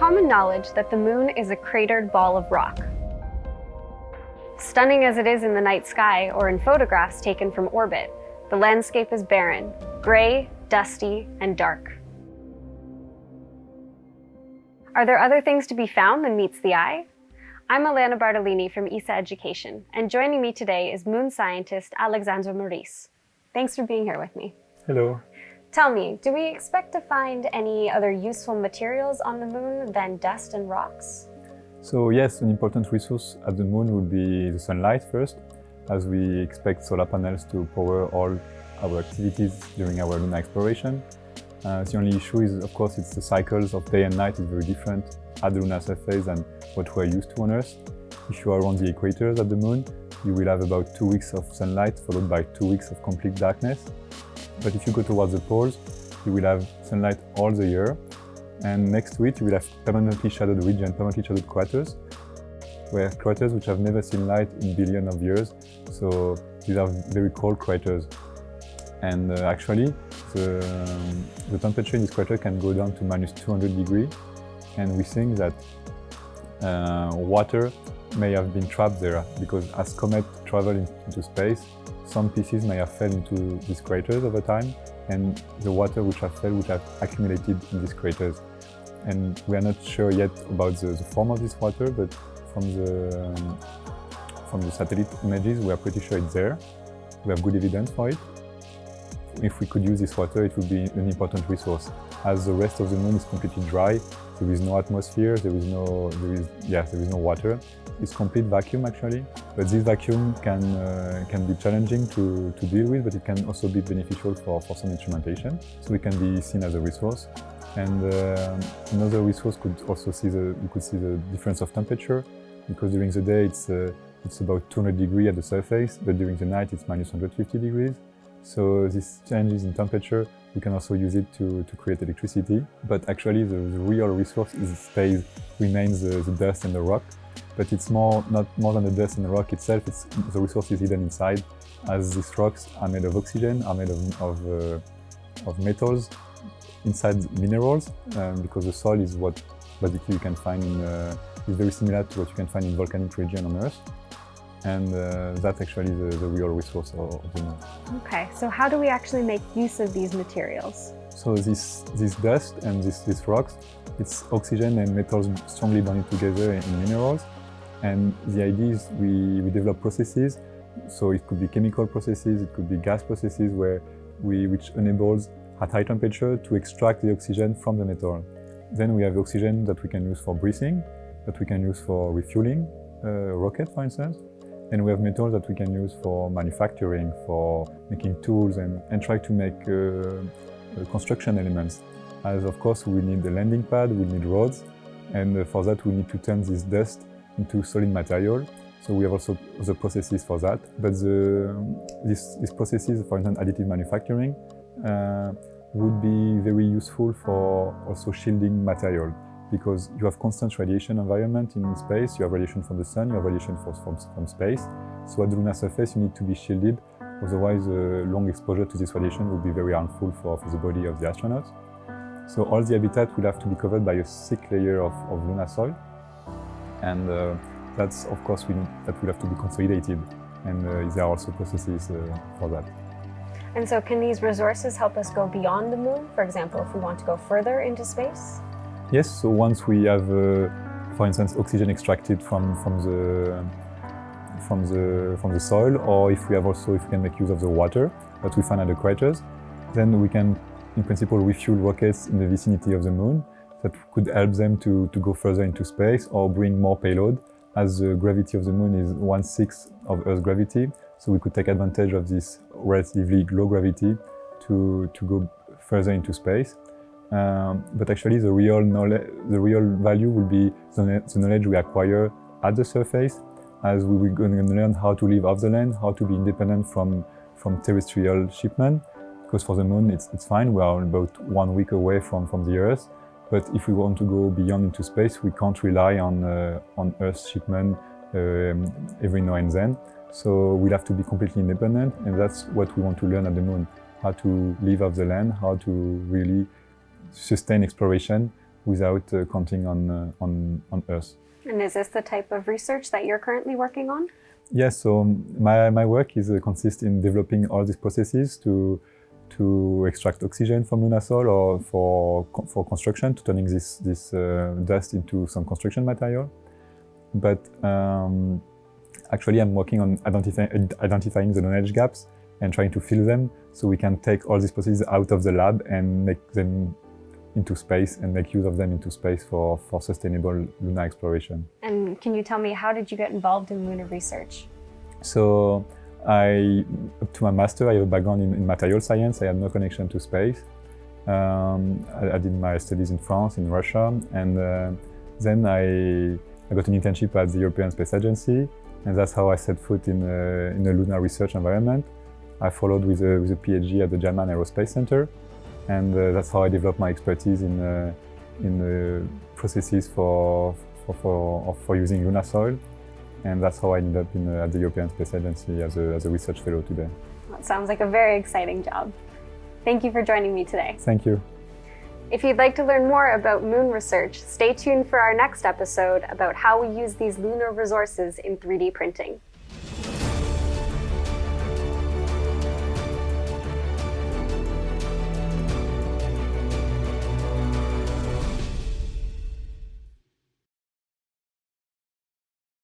common knowledge that the moon is a cratered ball of rock. Stunning as it is in the night sky or in photographs taken from orbit, the landscape is barren, gray, dusty, and dark. Are there other things to be found than meets the eye? I'm Alana Bartolini from ESA Education, and joining me today is moon scientist Alexandre Meurisse. Thanks for being here with me. Hello. Tell me, do we expect to find any other useful materials on the moon than dust and rocks? So yes, an important resource at the moon would be the sunlight first, as we expect solar panels to power all our activities during our lunar exploration. The only issue is, of course, it's the cycles of day and night is very different at the lunar surface than what we're used to on Earth. If you are on the equators at the moon, you will have about 2 weeks of sunlight followed by 2 weeks of complete darkness. But if you go towards the poles, you will have sunlight all the year. And next to it, you will have permanently shadowed region, permanently shadowed craters, where craters which have never seen light in billions of years. So these are very cold craters. And actually, the temperature in this crater can go down to minus 200 degrees. And we think that water may have been trapped there, because as comets travel into space, some pieces may have fell into these craters over time, and the water which have fell would have accumulated in these craters. And we are not sure yet about the form of this water, but from the satellite images, we are pretty sure it's there. We have good evidence for it. If we could use this water, it would be an important resource. As the rest of the moon is completely dry, there is no atmosphere, there is no water. It's complete vacuum actually, but this vacuum can be challenging to deal with, but it can also be beneficial for some instrumentation. So it can be seen as a resource. And another resource could also you could see the difference of temperature, because during the day it's about 200 degrees at the surface, but during the night it's minus 150 degrees. So these changes in temperature, we can also use it to create electricity. But actually the real resource remains the dust and the rock. But it's not more than the dust and the rock itself, the resource is hidden inside, as these rocks are made of oxygen, are made of metals inside minerals, because the soil is what basically you can find is very similar to what you can find in volcanic region on Earth. And that's actually the real resource of the moon. Okay, so how do we actually make use of these materials? So this dust and these rocks, it's oxygen and metals strongly bonded together in minerals. And the idea is we develop processes, so it could be chemical processes, it could be gas processes, which enables at high temperature to extract the oxygen from the metal. Then we have oxygen that we can use for breathing, that we can use for refueling a rocket, for instance. And we have metals that we can use for manufacturing, for making tools and try to make construction elements. As of course we need a landing pad, we need roads, and for that we need to turn this dust into solid material. So we have also the processes for that. But these processes, for instance additive manufacturing, would be very useful for also shielding material, because you have constant radiation environment in space, you have radiation from the sun, you have radiation from space. So at the lunar surface you need to be shielded, otherwise long exposure to this radiation would be very harmful for the body of the astronauts. So all the habitat will have to be covered by a thick layer of lunar soil, and that's of course that will have to be consolidated, and there are also processes for that. And so can these resources help us go beyond the moon, for example, if we want to go further into space? Yes, so once we have, for instance, oxygen extracted from the soil, or if we can make use of the water that we find at the craters, then we can, in principle, refuel rockets in the vicinity of the moon that could help them to go further into space or bring more payload, as the gravity of the moon is 1/6 of Earth's gravity. So we could take advantage of this relatively low gravity to go further into space. But actually the real value will be the knowledge we acquire at the surface, as we will going to learn how to live off the land, how to be independent from terrestrial shipment. Because for the moon it's fine, we are about 1 week away from the Earth. But if we want to go beyond into space, we can't rely on Earth shipment every now and then. So we'll have to be completely independent, and that's what we want to learn at the moon. How to live off the land, how to really sustain exploration without counting on Earth. And is this the type of research that you're currently working on? Yes, so my work consists in developing all these processes to extract oxygen from lunar soil, or for construction, to turning this dust into some construction material. But actually, I'm working on identifying the knowledge gaps and trying to fill them, so we can take all these processes out of the lab and make them into space and make use of them into space for sustainable lunar exploration. And can you tell me, how did you get involved in lunar research? So up to my master, I have a background in material science. I had no connection to space. I did my studies in France, in Russia, and then I got an internship at the European Space Agency, and that's how I set foot in a lunar research environment. I followed with a PhD at the German Aerospace Center, and that's how I developed my expertise in processes for using lunar soil, and that's how I ended up at the European Space Agency as a research fellow today. That sounds like a very exciting job. Thank you for joining me today. Thank you. If you'd like to learn more about moon research, stay tuned for our next episode about how we use these lunar resources in 3D printing.